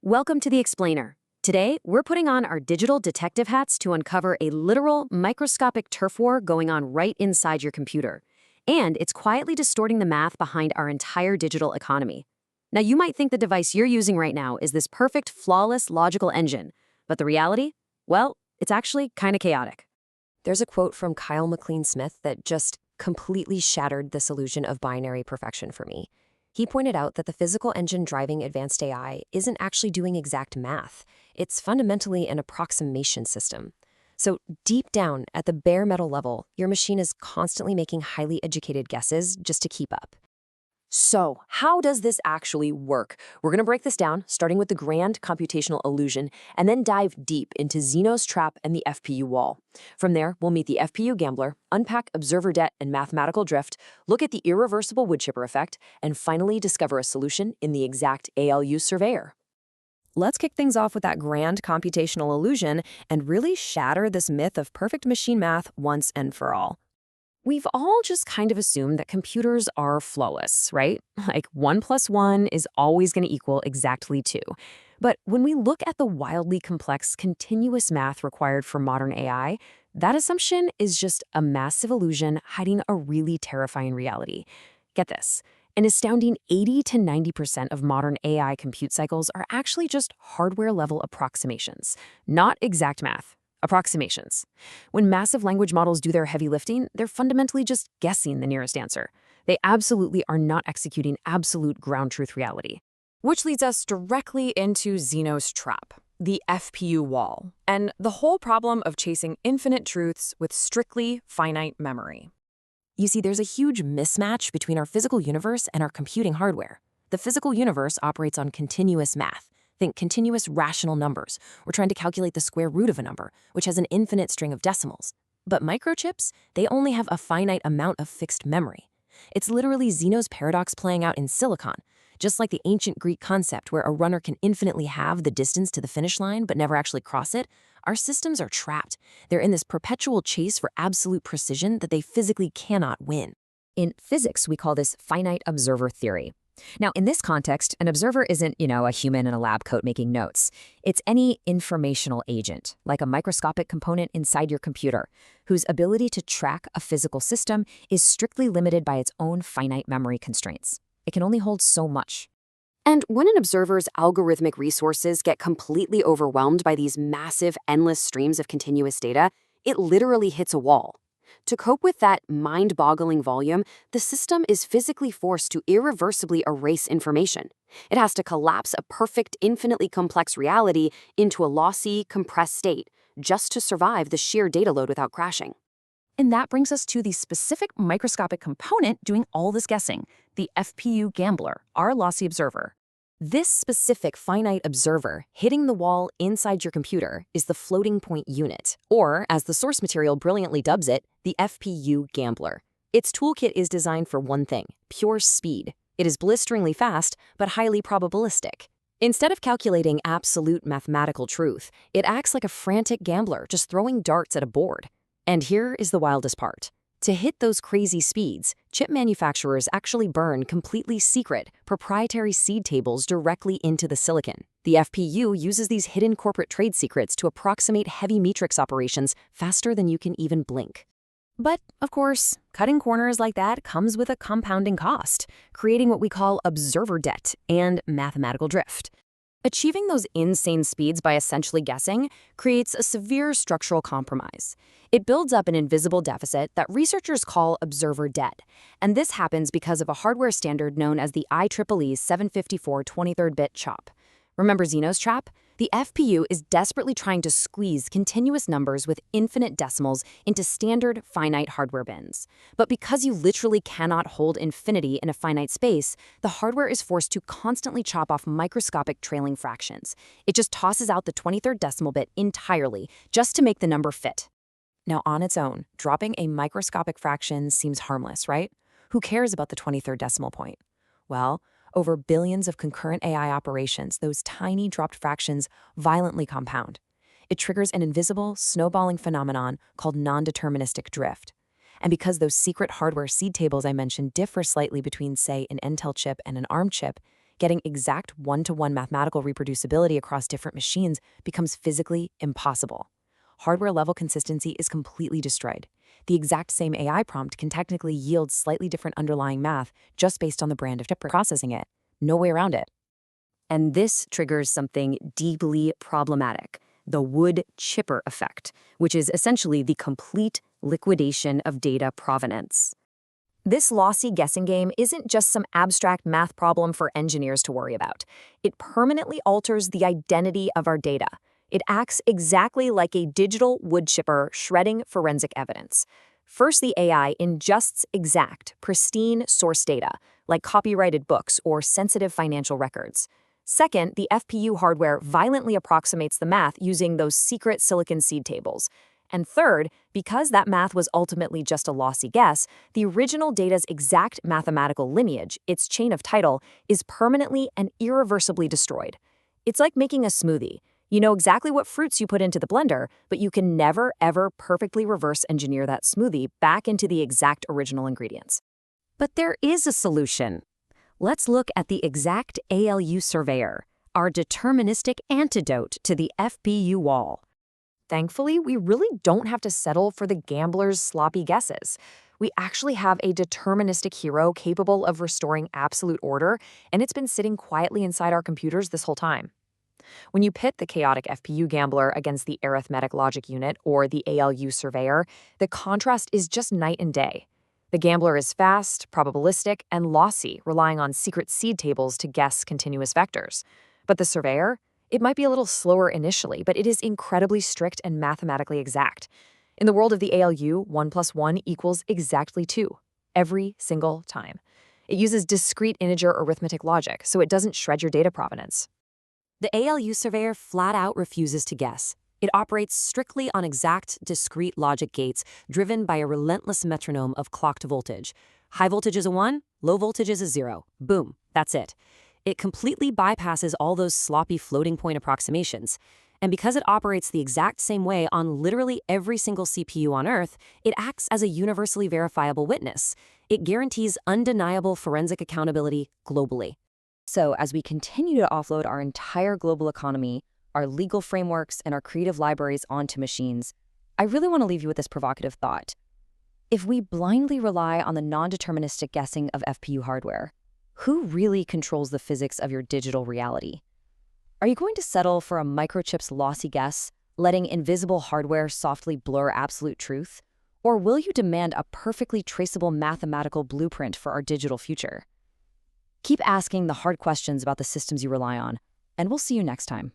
Welcome to the Explainer. Today, we're putting on our digital detective hats to uncover a literal microscopic turf war going on right inside your computer. And it's quietly distorting the math behind our entire digital economy. Now, you might think the device you're using right now is this perfect, flawless, logical engine. But the reality? Well, it's actually kind of chaotic. There's a quote from Kyle McLean Smith that just completely shattered this illusion of binary perfection for me. He pointed out that the physical engine driving advanced AI isn't actually doing exact math. It's fundamentally an approximation system. So deep down, at the bare metal level, your machine is constantly making highly educated guesses just to keep up. So, how does this actually work? We're going to break this down, starting with the grand computational illusion, and then dive deep into Zeno's trap and the FPU wall. From there, we'll meet the FPU gambler, unpack observer debt and mathematical drift, look at the irreversible wood chipper effect, and finally discover a solution in the exact ALU surveyor. Let's kick things off with that grand computational illusion and really shatter this myth of perfect machine math once and for all. We've all just kind of assumed that computers are flawless, right? Like 1 + 1 is always going to equal exactly 2. But when we look at the wildly complex continuous math required for modern AI, that assumption is just a massive illusion hiding a really terrifying reality. Get this. An astounding 80 to 90% of modern AI compute cycles are actually just hardware-level approximations, not exact math. Approximations. When massive language models do their heavy lifting, they're fundamentally just guessing the nearest answer. They absolutely are not executing absolute ground truth reality. Which leads us directly into Zeno's trap, the FPU wall, and the whole problem of chasing infinite truths with strictly finite memory. You see, there's a huge mismatch between our physical universe and our computing hardware. The physical universe operates on continuous math. Think continuous rational numbers. We're trying to calculate the square root of a number, which has an infinite string of decimals. But microchips, they only have a finite amount of fixed memory. It's literally Zeno's paradox playing out in silicon. Just like the ancient Greek concept where a runner can infinitely halve the distance to the finish line but never actually cross it, our systems are trapped. They're in this perpetual chase for absolute precision that they physically cannot win. In physics, we call this finite observer theory. Now, in this context, an observer isn't, a human in a lab coat making notes. It's any informational agent, like a microscopic component inside your computer, whose ability to track a physical system is strictly limited by its own finite memory constraints. It can only hold so much. And when an observer's algorithmic resources get completely overwhelmed by these massive, endless streams of continuous data, it literally hits a wall. To cope with that mind-boggling volume, the system is physically forced to irreversibly erase information. It has to collapse a perfect, infinitely complex reality into a lossy, compressed state, just to survive the sheer data load without crashing. And that brings us to the specific microscopic component doing all this guessing, the FPU gambler, our lossy observer. This specific finite observer hitting the wall inside your computer is the floating point unit, or, as the source material brilliantly dubs it, the FPU gambler. Its toolkit is designed for one thing: pure speed. It is blisteringly fast, but highly probabilistic. Instead of calculating absolute mathematical truth, it acts like a frantic gambler just throwing darts at a board. And here is the wildest part. To hit those crazy speeds, chip manufacturers actually burn completely secret, proprietary seed tables directly into the silicon. The FPU uses these hidden corporate trade secrets to approximate heavy matrix operations faster than you can even blink. But, of course, cutting corners like that comes with a compounding cost, creating what we call observer debt and mathematical drift. Achieving those insane speeds by essentially guessing creates a severe structural compromise. It builds up an invisible deficit that researchers call observer debt, and this happens because of a hardware standard known as the IEEE 754 23rd-bit chop. Remember Zeno's trap? The FPU is desperately trying to squeeze continuous numbers with infinite decimals into standard finite hardware bins. But because you literally cannot hold infinity in a finite space, the hardware is forced to constantly chop off microscopic trailing fractions. It just tosses out the 23rd decimal bit entirely just to make the number fit. Now, on its own, dropping a microscopic fraction seems harmless, right? Who cares about the 23rd decimal point? Well, over billions of concurrent AI operations, those tiny dropped fractions violently compound. It triggers an invisible, snowballing phenomenon called non-deterministic drift. And because those secret hardware seed tables I mentioned differ slightly between, say, an Intel chip and an ARM chip, getting exact one-to-one mathematical reproducibility across different machines becomes physically impossible. Hardware-level consistency is completely destroyed. The exact same AI prompt can technically yield slightly different underlying math just based on the brand of chip processing it. No way around it. And this triggers something deeply problematic, the wood chipper effect, which is essentially the complete liquidation of data provenance. This lossy guessing game isn't just some abstract math problem for engineers to worry about. It permanently alters the identity of our data. It acts exactly like a digital wood chipper shredding forensic evidence. First, the AI ingests exact, pristine source data, like copyrighted books or sensitive financial records. Second, the FPU hardware violently approximates the math using those secret silicon seed tables. And third, because that math was ultimately just a lossy guess, the original data's exact mathematical lineage, its chain of title, is permanently and irreversibly destroyed. It's like making a smoothie. You know exactly what fruits you put into the blender, but you can never, ever perfectly reverse engineer that smoothie back into the exact original ingredients. But there is a solution. Let's look at the exact ALU surveyor, our deterministic antidote to the FPU wall. Thankfully, we really don't have to settle for the gambler's sloppy guesses. We actually have a deterministic hero capable of restoring absolute order, and it's been sitting quietly inside our computers this whole time. When you pit the chaotic FPU gambler against the arithmetic logic unit or the ALU surveyor, the contrast is just night and day. The gambler is fast, probabilistic, and lossy, relying on secret seed tables to guess continuous vectors. But the surveyor? It might be a little slower initially, but it is incredibly strict and mathematically exact. In the world of the ALU, 1 plus 1 equals exactly 2, every single time. It uses discrete integer arithmetic logic, so it doesn't shred your data provenance. The ALU surveyor flat out refuses to guess. It operates strictly on exact, discrete logic gates driven by a relentless metronome of clocked voltage. High voltage is a 1, low voltage is a 0. Boom, that's it. It completely bypasses all those sloppy floating point approximations. And because it operates the exact same way on literally every single CPU on Earth, it acts as a universally verifiable witness. It guarantees undeniable forensic accountability globally. So as we continue to offload our entire global economy, our legal frameworks, and our creative libraries onto machines, I really want to leave you with this provocative thought. If we blindly rely on the non-deterministic guessing of FPU hardware, who really controls the physics of your digital reality? Are you going to settle for a microchip's lossy guess, letting invisible hardware softly blur absolute truth? Or will you demand a perfectly traceable mathematical blueprint for our digital future? Keep asking the hard questions about the systems you rely on, and we'll see you next time.